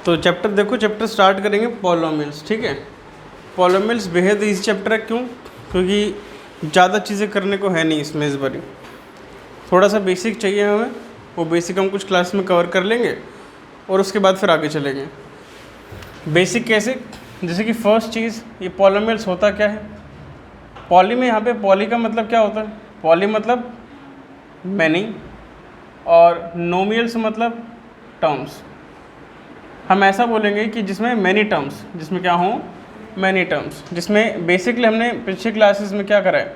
तो चैप्टर देखो, chapter start करेंगे पॉलिनोमियल्स, ठीक है। पॉलिनोमियल्स बेहद ईजी चैप्टर है, क्यों? क्योंकि ज़्यादा चीज़ें करने को है नहीं इसमें, इस बारी थोड़ा सा बेसिक चाहिए हमें, वो बेसिक हम कुछ क्लास में कवर कर लेंगे और उसके बाद फिर आगे चलेंगे। बेसिक कैसे? जैसे कि फर्स्ट चीज़, ये पॉलिनोमियल्स होता क्या है? पॉली में यहाँ पे पॉली का मतलब क्या होता है? पॉली मतलब मैनी और नोमियल्स मतलब टर्म्स। हम ऐसा बोलेंगे कि जिसमें मैनी टर्म्स, जिसमें क्या हों? Many terms. जिसमें बेसिकली हमने पिछले क्लासेस में क्या करा है,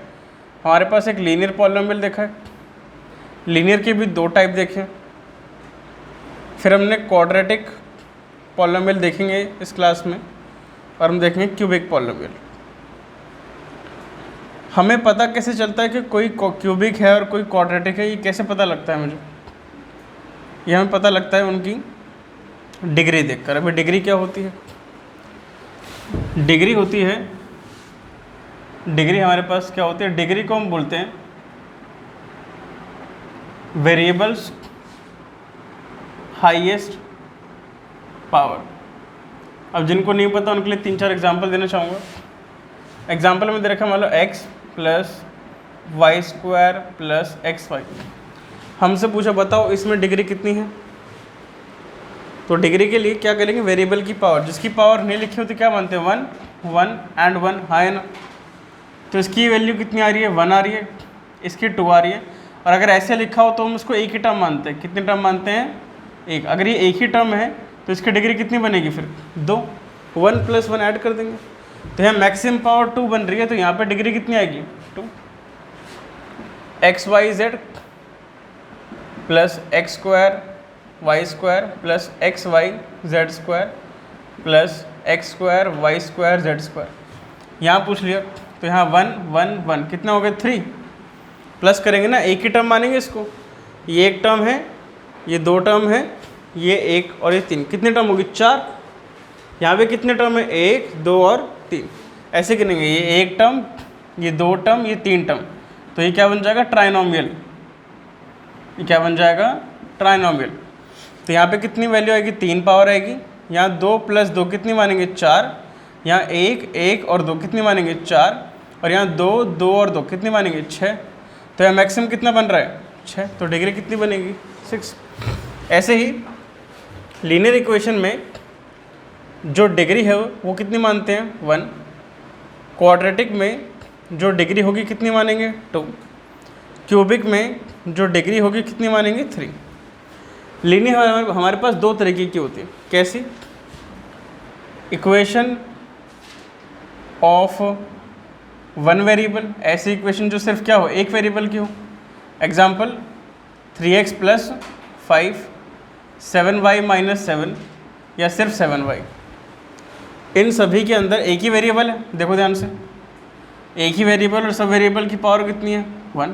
हमारे पास एक लीनियर पॉलिनोमियल देखा है, लीनियर के भी दो टाइप देखे, फिर हमने क्वाड्रेटिक पॉलिनोमियल देखेंगे इस क्लास में, और हम देखेंगे क्यूबिक पॉलिनोमियल। हमें पता कैसे चलता है कि कोई क्यूबिक है और कोई क्वाड्रेटिक है? ये कैसे पता लगता है मुझे? ये हमें पता लगता है उनकी डिग्री देखकर। अभी डिग्री क्या होती है? डिग्री होती है, डिग्री हमारे पास क्या होती है? डिग्री को हम बोलते हैं वेरिएबल्स हाईएस्ट पावर। अब जिनको नहीं पता उनके लिए 3-4 एग्जांपल देना चाहूँगा। एग्जांपल में दे रखा मान लो x plus Y square plus X Y. हमसे पूछा बताओ इसमें डिग्री कितनी है? तो डिग्री के लिए क्या करेंगे? वेरिएबल की पावर, जिसकी पावर नहीं लिखी होती क्या मानते हैं? 1 1 एंड 1, हाँ है ना। तो इसकी वैल्यू कितनी आ रही है? 1 आ रही है, इसकी 2 आ रही है। और अगर ऐसे लिखा हो तो हम उसको एक ही टर्म मानते हैं। कितने टर्म मानते हैं? एक। अगर ये एक ही टर्म है तो इसकी डिग्री कितनी बनेगी फिर? 2। 1 प्लस 1 ऐड कर देंगे तो यहाँ मैक्सिमम पावर 2 बन रही है, तो यहाँ पे डिग्री कितनी आएगी? 2। X Y Z plus X square Y square plus X Y Z square plus X square Y square Z square. यहाँ पूछ लिया तो यहाँ 1 1 1 कितना हो गया? 3। प्लस करेंगे ना, एक ही टर्म मानेंगे इसको। ये एक टर्म है, ये दो टर्म है, ये एक और ये 3। कितने टर्म होगी? 4। यहाँ पे कितने टर्म है? 1 2 और 3। ऐसे गिनेंगे, ये एक टर्म, ये दो टर्म, ये 3 टर्म। तो ये क्या बन जाएगा? ट्राइनोमियल। ये क्या बन जाएगा? ट्राइनोमियल। तो यहाँ पे कितनी वैल्यू आएगी? 3 पावर आएगी। यहाँ 2 प्लस 2 कितनी मानेंगे? 4। यहाँ 1 1 और 2 कितनी मानेंगे? 4। और यहाँ 2 2 और 2 कितनी मानेंगे? 6। तो यहाँ मैक्सिमम कितना बन रहा है? 6। तो डिग्री कितनी बनेगी? 6। ऐसे ही लीनियर इक्वेशन में जो डिग्री है वो कितनी मानते हैं? 1। क्वाड्रेटिक में जो डिग्री होगी कितनी मानेंगे? 2। क्यूबिक में जो डिग्री होगी कितनी मानेंगे? 3। लीनियर हमारे पास दो तरीके की होती है। कैसी? इक्वेशन ऑफ वन वेरिएबल, ऐसी इक्वेशन जो सिर्फ क्या हो? एक वेरिएबल की हो। Example 3x plus 5 7y minus 7 या सिर्फ 7y। इन सभी के अंदर एक ही वेरिएबल है, देखो ध्यान से, एक ही वेरिएबल और सब वेरिएबल की पावर कितनी है? 1।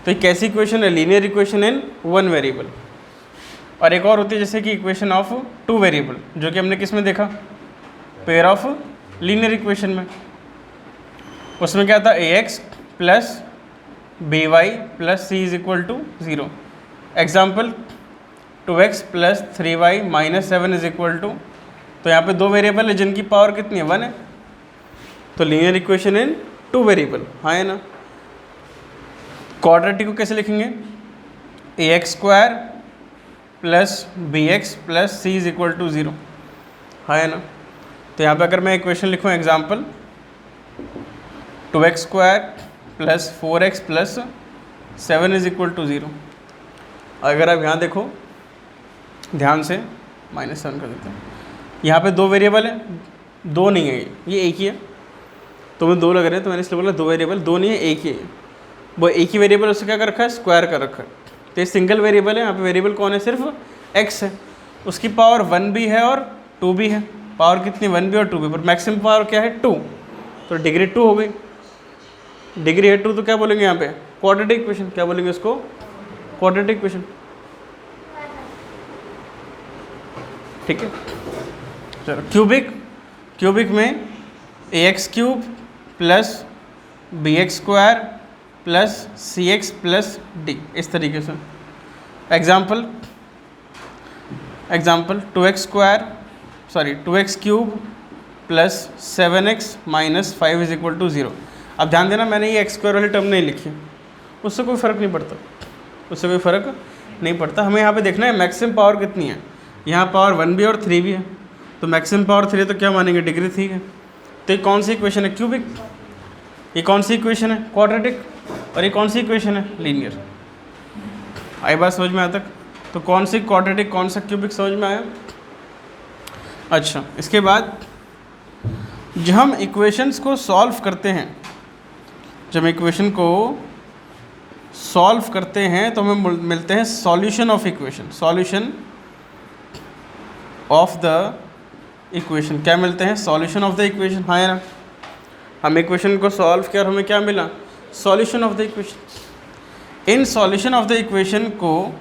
तो एक कैसी इक्वेशन है? Linear equation in one variable. और एक और होती है जैसे कि इक्वेशन ऑफ टू वेरिएबल, जो कि हमने किस में देखा? पेयर ऑफ लीनियर इक्वेशन में। उसमें क्या था? ax plus by plus c is equal to 0। Example 2x plus 3y minus 7 is equal to, तो यहाँ पे दो वेरिएबल है जिनकी पावर कितनी है? 1 है। तो linear equation in two variable, हाँ है ना। क्वाड्रेटिक को कैसे लिखेंगे? ax square plus bx plus c is equal to 0, हाँ है ना। तो यहाँ पे अगर मैं इक्वेशन लिखूँ, example 2x square plus 4x plus 7 is equal to 0। अगर आप यहाँ देखो ध्यान से, -7 कर देते हैं। यहाँ पे दो वेरिएबल है, दो नहीं है, ये एक ही है। तो मैं दो लग रहे हैं तो मैंने इसलिए बोला दो वेरिएबल, दो नहीं है, एक ही है। वो एक ही वेरिएबल, उससे क्या कर रखा है? स्क्वायर कर रखा है। तो ये सिंगल वेरिएबल है। यहाँ पे वेरिएबल कौन है? सिर्फ x है। उसकी पावर 1 भी है और 2 भी है। पावर कितनी? 1 भी और 2 भी, पर मैक्सिमम पावर क्या है? 2। तो डिग्री 2 हो गई। डिग्री है 2, तो क्या बोलेंगे यहाँ पे? Quadratic equation. क्या बोलेंगे उसको? क्वाड्रेटिक इक्वेशन, ठीक है। चलो क्यूबिक, क्यूबिक में ax cube plus bx square plus cx plus d, इस तरीके से। Example 2x square sorry 2x cube plus 7x minus 5 is equal to 0। अब ध्यान देना, मैंने ये एक्स स्क्वायर वाली टर्म नहीं लिखी, उससे कोई फ़र्क नहीं पड़ता, उससे कोई फ़र्क नहीं पड़ता। हमें यहाँ पे देखना है मैक्सिमम पावर कितनी है। यहाँ पावर 1 भी और 3 भी है, तो मैक्सिमम पावर 3 तो क्या मानेंगे, डिग्री 3 है। तो ये कौन सी इक्वेशन है, क्यूबिक। ये कौन सी इक्वेशन है, क्वाड्रेटिक। और ये कौन सी इक्वेशन है, लीनियर। आई बात समझ में आया तक। तो कौन सी क्वाड्रेटिक कौन सा क्यूबिक समझ में आया। अच्छा, इसके बाद जब हम इक्वेशंस को सॉल्व करते हैं, जब इक्वेशन को सॉल्व करते हैं तो हमें मिलते हैं solution of equation, solution of the equation. क्या मिलते हैं, सॉल्यूशन ऑफ द इक्वेशन। हाँ या ना, हम इक्वेशन को सॉल्व किया और हमें क्या मिला, solution of the equation. In solution of the equation को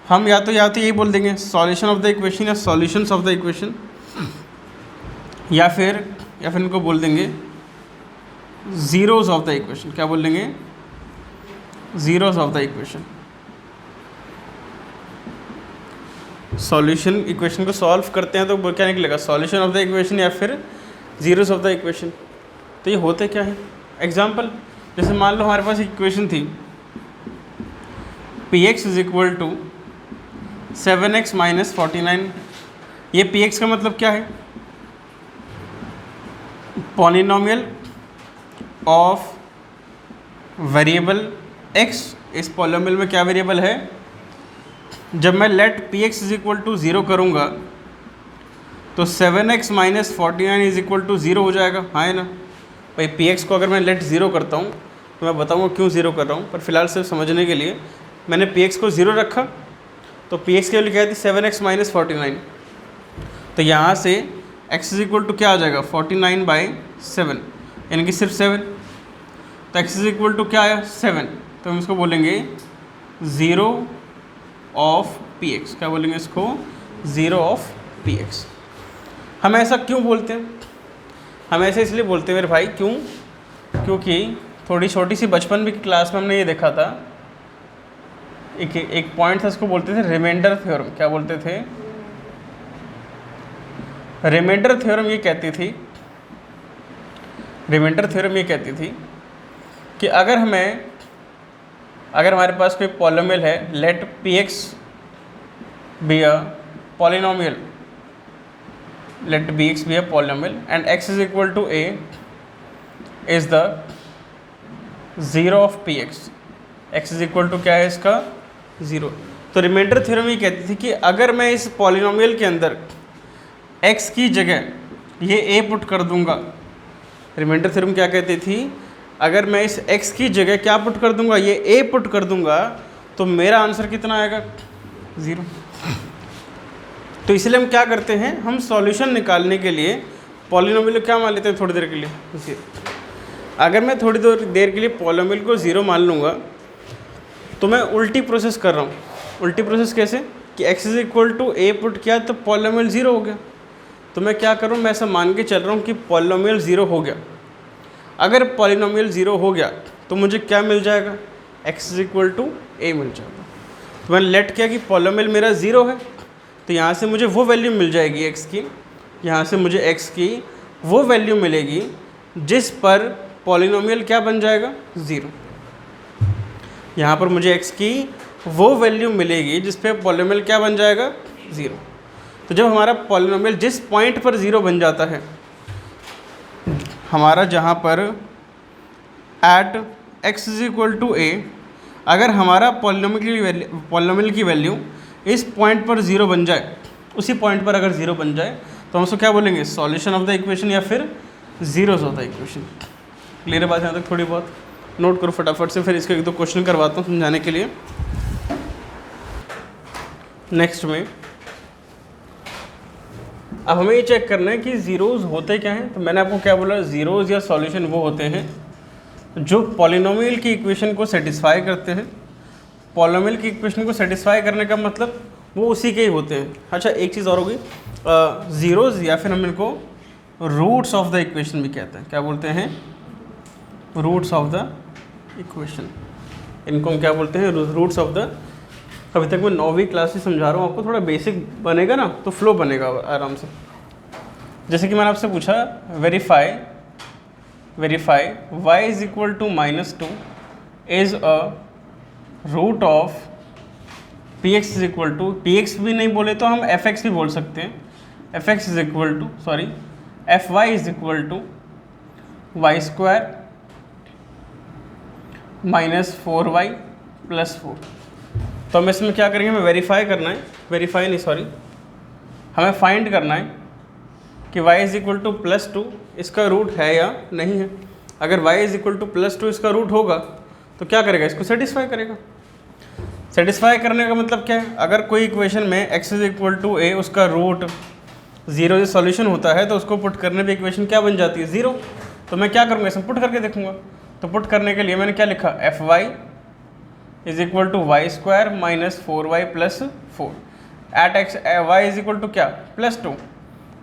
हम या तो यही बोल देंगे सॉल्यूशन ऑफ द इक्वेशन या सॉल्यूशंस ऑफ द इक्वेशन, या फिर इनको बोल देंगे ज़ीरोज़ ऑफ द इक्वेशन। क्या बोल देंगे, zeros of the equation. Solution equation को सॉल्व करते हैं तो क्या निकलेगा, सॉल्यूशन ऑफ द इक्वेशन या फिर ज़ीरोज़ ऑफ द इक्वेशन। तो ये होते क्या है, एग्जाम्पल जैसे मान लो हमारे पास एक इक्वेशन थी px is equal to 7x minus 49। ये px का मतलब क्या है, पॉलिनोमियल ऑफ वेरिएबल x। इस पॉलिनोमियल में क्या वेरिएबल है, जब मैं let px is equal to 0 करूँगा तो 7x minus 49 is equal to 0 हो जाएगा। हाँ है ना भाई, px को अगर मैं लेट 0 करता हूँ तो मैं बताऊँगा क्यों 0 कर रहा हूँ, पर फिलहाल सिर्फ समझने के लिए मैंने px को 0 रखा, तो px की वैल्यू क्या थी 7x माइनस 49। तो यहाँ से x इज इक्वल टू क्या आ जाएगा 49/7, यानी कि सिर्फ 7। तो x इज इक्वल टू क्या आया 7, तो हम इसको बोलेंगे 0 ऑफ px। क्या बोलेंगे इसको, 0 ऑफ px। हम ऐसा क्यों बोलते हैं, हम ऐसे इसलिए बोलते हैं मेरे भाई, क्योंकि थोड़ी छोटी सी बचपन भी क्लास में हमने ये देखा था, एक पॉइंट था, इसको बोलते थे रिमाइंडर थ्योरम। क्या बोलते थे, रिमाइंडर थ्योरम ये कहती थी, रिमाइंडर थ्योरम ये कहती थी कि अगर हमारे पास कोई पॉलिनोमियल है, let px be a polynomial, let bx be a polynomial and x is equal to a is the 0 of px। x is equal to क्या है इसका 0। तो रिमाइंडर थ्योरम ये कहती थी कि अगर मैं इस पॉलिनोमियल के अंदर x की जगह ये a पुट कर दूंगा, रिमाइंडर थ्योरम क्या कहती थी, अगर मैं इस x की जगह क्या पुट कर दूंगा, ये a पुट कर दूंगा, तो मेरा आंसर कितना आएगा 0। तो इसलिए हम क्या करते हैं, हम सॉल्यूशन निकालने के लिए पॉलिनोमियल क्या मान लेते हैं थोड़ी देर के लिए 0। अगर मैं थोड़ी देर के लिए पॉलिनोमियल को 0 मान लूँगा तो मैं उल्टी प्रोसेस कर रहा हूँ। उल्टी प्रोसेस कैसे, कि x is equal to a put किया तो पॉलिनोमियल 0 हो गया। तो मैं क्या कर रहा हूँ, मैं ऐसा मान के चल रहा हूँ कि पॉलिनोमियल 0 हो गया। अगर पॉलिनोमियल 0 हो गया तो मुझे क्या मिल जाएगा, x is equal to a मिल जाएगा। तो मैंने लेट किया कि पॉलिनोमियल मेरा 0 है, तो यहाँ से मुझे वो वैल्यू मिल जाएगी x की, यहाँ से मुझे x की वो वैल्यू मिलेगी जिस पर पॉलिनोमियल क्या बन जाएगा 0। यहाँ पर मुझे x की वो वैल्यू मिलेगी जिस पे पॉलिनोमियल क्या बन जाएगा 0। तो जब हमारा पॉलिनोमियल जिस पॉइंट पर 0 बन जाता है, हमारा जहाँ पर at x is equal to a, अगर हमारा पॉलिनोमियल की वैल्यू इस पॉइंट पर 0 बन जाए, उसी पॉइंट पर अगर 0 बन जाए तो हम उसको क्या बोलेंगे, सॉल्यूशन ऑफ द इक्वेशन या फिर zeros of the equation. Clear है बात यहाँ तक, थोड़ी बहुत नोट करो फटाफट से, फिर इसके एक दो क्वेश्चन करवाता हूँ समझाने के लिए। नेक्स्ट में अब हमें ये चेक करना है कि ज़ीरोज़ होते क्या हैं। तो मैंने आपको क्या बोला, ज़ीरोज़ या सॉल्यूशन वो होते हैं जो पॉलिनोमियल की इक्वेशन को सेटिस्फाई करते हैं। पॉलिनोमियल की इक्वेशन को सेटिस्फाई करने का मतलब वो उसी के ही होते हैं। अच्छा, एक चीज़ और होगी, ज़ीरोज़ या फिर हम इनको रूट्स ऑफ द इक्वेशन भी कहते हैं। क्या बोलते हैं, रूट्स ऑफ द इक्वेशन। इनको हम क्या बोलते हैं, रूट्स ऑफ द अभी तक मैं 9वीं क्लास से समझा रहा हूँ आपको, थोड़ा बेसिक बनेगा ना तो फ्लो बनेगा आराम से। जैसे कि मैंने आपसे पूछा verify y is equal to -2 is a root of px is equal to, px भी नहीं बोले तो हम fx भी बोल सकते हैं, fx is equal to fy is equal to y square -4y plus 4। तो हम इसमें क्या करेंगे, हमें हमें फाइंड करना है कि y इज इक्वल टू +2 इसका रूट है या नहीं है। अगर y इज इक्वल टू +2 इसका रूट होगा तो क्या करेगा, इसको सेटिस्फाई करेगा। सेटिस्फाई करने का मतलब क्या है, अगर कोई इक्वेशन में x is equal to a उसका रूट 0 जो सॉल्यूशन होता है तो उसको पुट करने पे इक्वेशन क्या बन जाती है, 0। तो मैं क्या करूँगा, इसमें पुट करके देखूंगा। तो पुट करने के लिए मैंने क्या लिखा, fy is equal to y square -4y plus 4 at x y is equal to क्या, +2।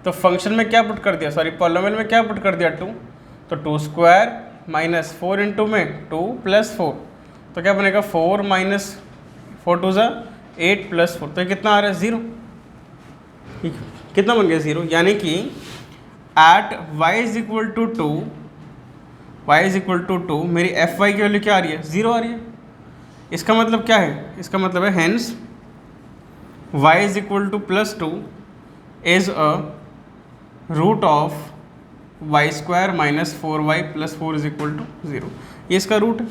तो फंक्शन में क्या पुट कर दिया, पॉलिनोमियल में क्या पुट कर दिया, 2। तो 2 स्क्वायर -4 इंटू में 2 प्लस 4, तो क्या बनेगा 4 - 4 2 8 प्लस 4, तो ये कितना आ रहा है, 0। कितना बन गया, 0। यानी कि at y is equal to 2 मेरी fy की वैल्यू क्या आ रही है, 0 आ रही है। इसका मतलब क्या है, इसका मतलब है hence y is equal to +2 is a root of y square -4y plus 4 is equal to 0। ये इसका रूट है।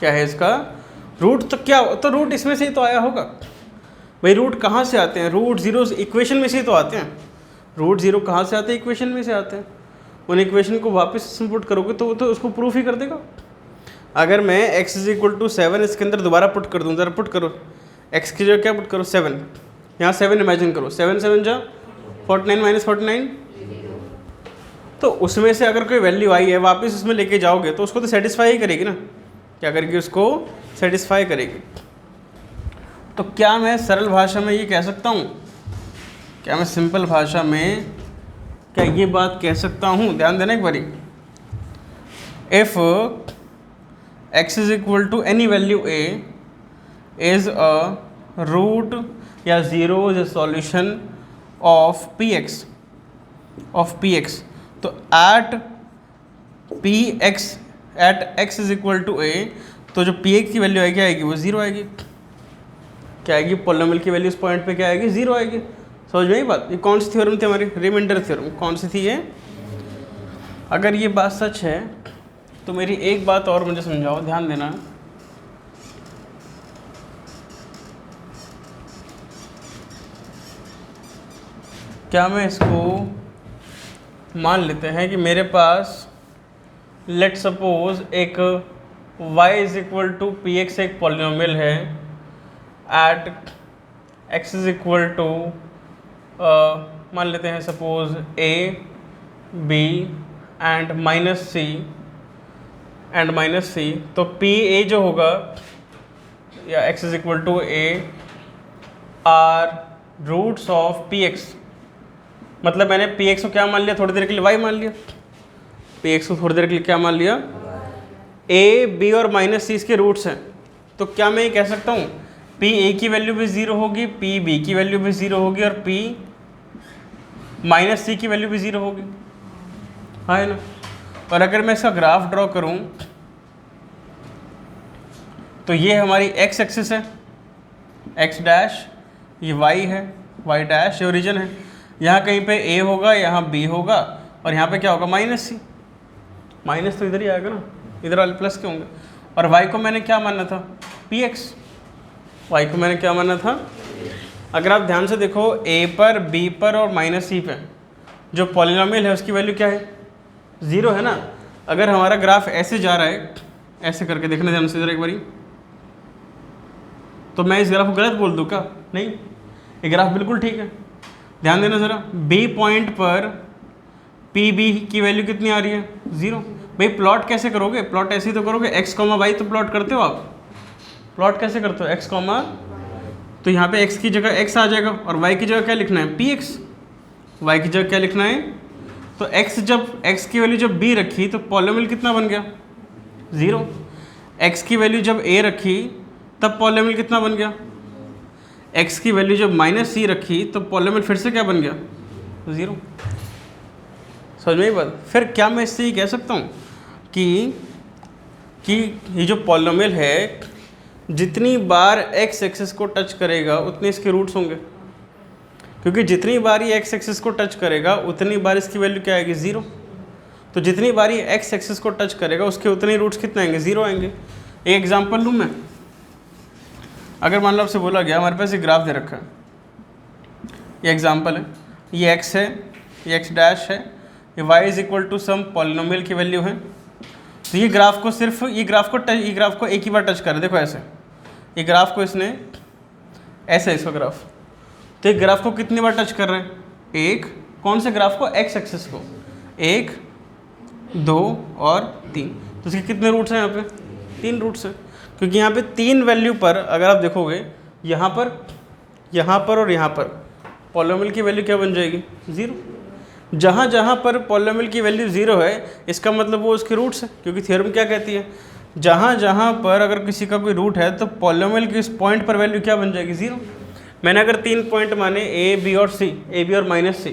क्या है इसका रूट, तो क्या, तो रूट इसमें से ही तो आया होगा भाई। रूट कहाँ से आते हैं, रूट 0 इक्वेशन में से ही तो आते हैं। रूट 0 कहाँ से आते हैं, इक्वेशन में से आते हैं। उन इक्वेशन को वापस इसमें पुट करोगे तो वो तो उसको प्रूफ ही कर देगा। अगर मैं x इज इक्वल टू 7 इसके अंदर दोबारा पुट कर दूँ, ज़रा पुट करो, x की जगह क्या पुट करो, 7, यहाँ 7 इमेजिन करो, 7 7 जा 49 - 49, तो उसमें से अगर कोई वैल्यू आई है वापस उसमें लेके जाओगे तो उसको तो सेटिस्फाई ही करेगी ना। क्या करेगी, उसको सेटिस्फाई करेगी। तो क्या मैं सरल भाषा में ये कह सकता हूँ, क्या मैं सिंपल भाषा में क्या ये बात कह सकता हूँ, ध्यान देना एक बारी। If x is equal to any value a is a root या 0 is a solution of px तो at x is equal to a, तो जो px की वैल्यू आएगी आएगी वो 0 आएगी। क्या आएगी, पॉलिनोमियल की वैल्यू इस पॉइंट पे क्या आएगी, 0 आएगी। समझ में ये बात। ये कौन सी थ्योरम थी हमारी, रिमाइंडर थ्योरम। कौन सी थी ये। अगर ये बात सच है तो मेरी एक बात और मुझे समझाओ, ध्यान देना। क्या मैं इसको मान लेते हैं कि मेरे पास लेट सपोज एक y is equal to P X एक पॉलिनोमियल है at x is equal to मान लेते हैं suppose a b and -c तो पी ए जो होगा या x is equal to a are roots of P X. मतलब मैंने पी एक्स को क्या मान लिया, थोड़ी देर के लिए y मान लिया। पी एक्स को थोड़ी देर के लिए क्या मान लिया, a b और -c इसके रूट्स हैं। तो क्या मैं ये कह सकता हूँ पी ए की वैल्यू भी 0 होगी, पी बी की वैल्यू भी 0 होगी और पी -c की वैल्यू भी 0 होगी, हाँ है ना। और अगर मैं इसका ग्राफ ड्रॉ करूँ तो ये हमारी x एक्सिस है, x डैश, ये y है, y डैश, ये ओरिजिन है। यहाँ कहीं पे a होगा, यहाँ b होगा और यहाँ पे क्या होगा, -c। माइनस तो इधर ही आएगा ना, इधर वाले प्लस के होंगे। और y को मैंने क्या मानना था, px। y को मैंने क्या मानना था, अगर आप ध्यान से देखो a पर b पर और -c पे जो पॉलिनोमियल है उसकी वैल्यू क्या है, 0 है ना। अगर हमारा ग्राफ ऐसे जा रहा है, ऐसे करके देखना ध्यान से जरा एक बारी, तो मैं इस ग्राफ को गलत बोल दूँ क्या, नहीं, ये ग्राफ बिल्कुल ठीक है। ध्यान देना ज़रा, बी पॉइंट पर पी बी की वैल्यू कितनी आ रही है, 0। भाई प्लॉट कैसे करोगे, प्लॉट ऐसे ही तो करोगे, x, y तो प्लॉट करते हो आप। प्लॉट कैसे करते हो, x, तो यहाँ पे x की जगह x आ जाएगा और y की जगह क्या लिखना है, px। y की जगह क्या लिखना है, तो x की वैल्यू जब b रखी तो पॉलिनोमियल कितना बन गया, 0। x की वैल्यू जब a रखी तब पॉलिनोमियल कितना बन गया, x की वैल्यू जब -c रखी तो पॉलिनोमियल फिर से क्या बन गया, 0। समझ में ही बात। फिर क्या मैं इससे ये कह सकता हूँ कि ये जो पॉलिनोमियल है जितनी बार x एक्सिस को टच करेगा उतने इसके रूट्स होंगे, क्योंकि जितनी बार ये x एक्सिस को टच करेगा उतनी बार इसकी वैल्यू क्या आएगी, 0। तो जितनी बार ये x एक्सिस को टच करेगा उसके उतने रूट्स कितने आएंगे, 0 आएंगे। एक एग्जांपल लूँ मैं, अगर मान लो आपसे बोला गया हमारे पास ये ग्राफ दे रखा है, ये एग्जांपल है, ये x है, ये x डैश है, ये y is equal to some polynomial की वैल्यू है। तो ये ग्राफ को सिर्फ ये ग्राफ को एक ही बार टच कर रहा है, देखो ऐसे, ये ग्राफ को इसने ऐसे, इसका ग्राफ, तो ये ग्राफ को कितनी बार टच कर रहे हैं, एक, कौन से ग्राफ को, x एक्सिस को, 1 2 और 3। तो इसके कितने रूट्स हैं यहाँ पे, 3 रूट्स हैं, क्योंकि यहाँ पे 3 वैल्यू पर अगर आप देखोगे यहाँ पर और यहाँ पर पॉलिनोमियल की वैल्यू क्या बन जाएगी, 0। जहाँ जहाँ पर पॉलिनोमियल की वैल्यू 0 है इसका मतलब वो उसके रूट्स है, क्योंकि थ्योरम क्या कहती है, जहाँ जहाँ पर अगर किसी का कोई रूट है तो पॉलिनोमियल के इस पॉइंट पर वैल्यू क्या बन जाएगी, 0। मैंने अगर 3 पॉइंट माने a b और c, a b और -c,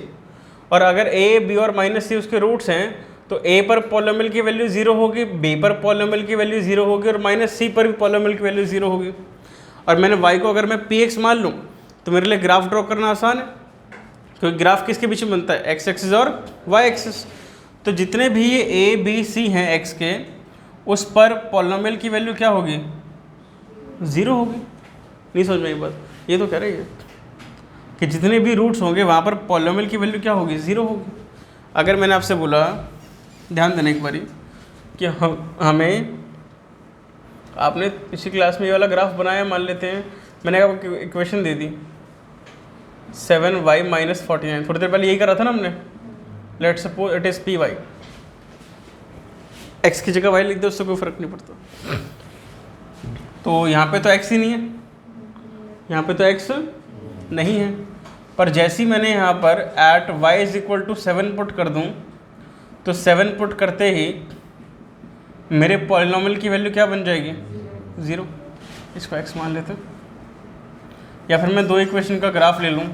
और अगर a b और -c उसके रूट्स हैं तो a पर पॉलिनोमियल की वैल्यू 0 होगी, b पर पॉलिनोमियल की वैल्यू 0 होगी और -c पर भी पॉलिनोमियल की वैल्यू 0 होगी। और मैंने y को अगर मैं px मान लूँ तो मेरे लिए ग्राफ ड्रॉ करना आसान है, क्योंकि ग्राफ किसके बीच में बनता है, x एक्सिस और y एक्सिस। तो जितने भी ये a b c हैं x के, उस पर पॉलिनोमियल की वैल्यू क्या होगी, 0 होगी। नहीं समझ में ये बात, ये तो कह रही है कि जितने भी रूट्स होंगे वहाँ पर पॉलिनोमियल की वैल्यू क्या होगी, 0 होगी। अगर मैंने आपसे बोला, ध्यान देने एक बारी, कि हमें आपने पिछली क्लास में ये वाला ग्राफ बनाया, मान लेते हैं मैंने आपको इक्वेशन दे दी 7y - 49, थोड़ी देर पहले यही करा था ना हमने, let's suppose it is py, x की जगह y लिख दो, उससे कोई फ़र्क नहीं पड़ता। तो यहाँ पे तो x ही नहीं है, यहाँ पे तो x नहीं है, पर जैसे ही मैंने यहाँ पर एट y = 7 पुट कर दूँ तो 7 पुट करते ही मेरे पॉलिनोमियल की वैल्यू क्या बन जाएगी, 0। इसको x मान लेते हैं, या फिर मैं 2 इक्वेशन का ग्राफ ले लूँ,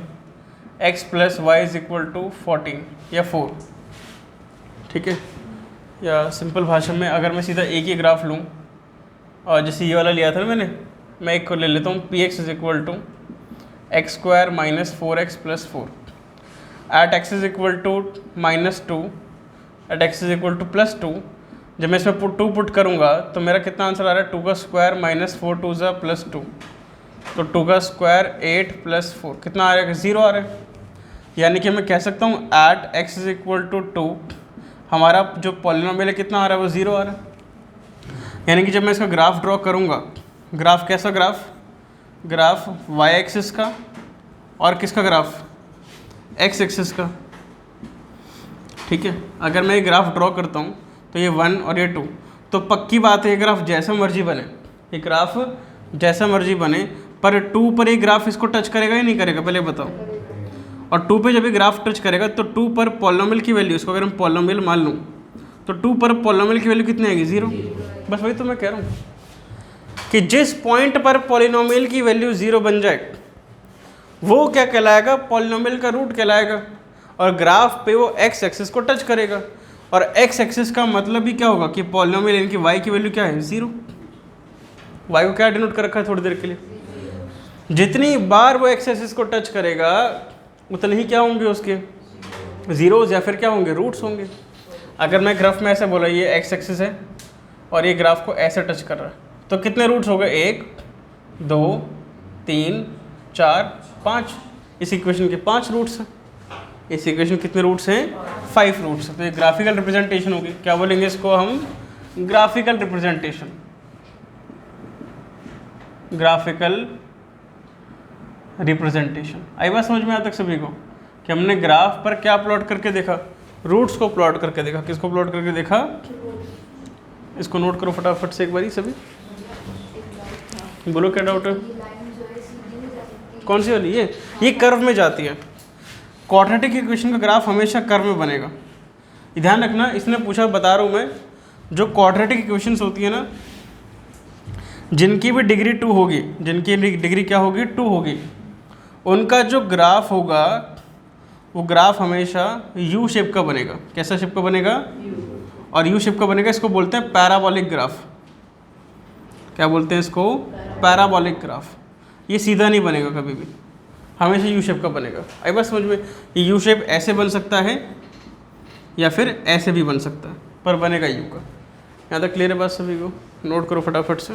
x + y = 14 या 4, ठीक है। या सिंपल भाषा में अगर मैं सीधा एक ही ग्राफ लूँ, और जैसे ये वाला लिया था ना मैं एक को ले लेता हूँ, px = x² - 4x + 4 at x = -2 at x = +2। जब मैं इसमें 2 पुट करूँगा तो मेरा कितना आंसर आ रहा है, 2 का स्क्वायर -4 2 + 2, तो 2 का स्क्वायर 8 + 4 कितना आ रहा है, 0 आ रहा है। यानी कि मैं कह सकता हूँ एट x = 2 हमारा जो पॉलिनोमियल है कितना आ रहा है, वो 0 आ रहा है। यानी कि जब मैं इसका ग्राफ ड्रॉ करूँगा, ग्राफ कैसा ग्राफ y एक्सिस का और किसका ग्राफ, x एक्सिस का, ठीक है। अगर मैं ये ग्राफ ड्रॉ करता हूँ तो ये 1 और ये 2, तो पक्की बात है ये ग्राफ जैसा मर्जी बने, ये ग्राफ जैसा मर्जी बने, पर 2 पर ये ग्राफ इसको टच करेगा ही नहीं करेगा, पहले बताओ। और 2 पे जब ये ग्राफ टच करेगा तो 2 पर पॉलिनोमियल की वैल्यू, इसको अगर हम पॉलिनोमियल मान लूँ तो 2 पर पॉलिनोमियल की वैल्यू कितनी आएगी, 0। बस वही तो मैं कह रहा हूँ कि जिस पॉइंट पर पॉलिनोमियल की वैल्यू 0 बन जाए वो क्या कहलाएगा, पॉलिनोमियल का रूट कहलाएगा, और ग्राफ पे वो x एक्सिस को टच करेगा, और x एक्सिस का मतलब भी क्या होगा कि पॉलिनोमियल यानी कि y की वैल्यू क्या है, 0। y को क्या डिनोट कर रखा है थोड़ी देर के लिए, जितनी बार वो x एक्सिस को टच करेगा उतने ही क्या होंगे उसके जीरोज, या फिर क्या होंगे, रूट्स होंगे। अगर मैं ग्राफ में ऐसे बोला ये x एक्सिस है और ये ग्राफ को ऐसे टच कर रहा है तो कितने रूट्स हो गए, 1 2 3 4 5, इस इक्वेशन के 5 रूट्स हैं। इस इक्वेशन कितने रूट्स हैं, 5 रूट्स हैं। तो ये ग्राफिकल रिप्रेजेंटेशन होगी, क्या बोलेंगे इसको हम, ग्राफिकल रिप्रेजेंटेशन। ग्राफिकल रिप्रेजेंटेशन आई बात समझ में आता तक सभी को, कि हमने ग्राफ पर क्या प्लॉट करके देखा, रूट्स को प्लॉट करके देखा। किसको प्लॉट करके देखा, इसको नोट करो फटाफट से एक बारी सभी, बोलो क्या डाउट है। कौन सी वाली, ये कर्व में जाती है। क्वाड्रेटिक इक्वेशन का ग्राफ हमेशा कर्व में बनेगा, ध्यान रखना। इसने पूछा, बता रहा हूँ मैं, जो क्वाड्रेटिक इक्वेशंस होती है ना, जिनकी भी डिग्री 2 होगी, जिनकी डिग्री क्या होगी, 2 होगी, उनका जो ग्राफ होगा वो ग्राफ हमेशा यू शेप का बनेगा। कैसा शेप का बनेगा? और यू शेप का बनेगा, इसको बोलते हैं पैराबोलिक ग्राफ। क्या बोलते हैं इसको? Parabolic graph. ये सीधा नहीं बनेगा कभी भी, हमेशा यू शेप का बनेगा। आई बात समझ में? ये यू शेप ऐसे बन सकता है या फिर ऐसे भी बन सकता है, पर बनेगा यू का। यहाँ तक क्लियर है बात सभी को? नोट करो फटाफट से।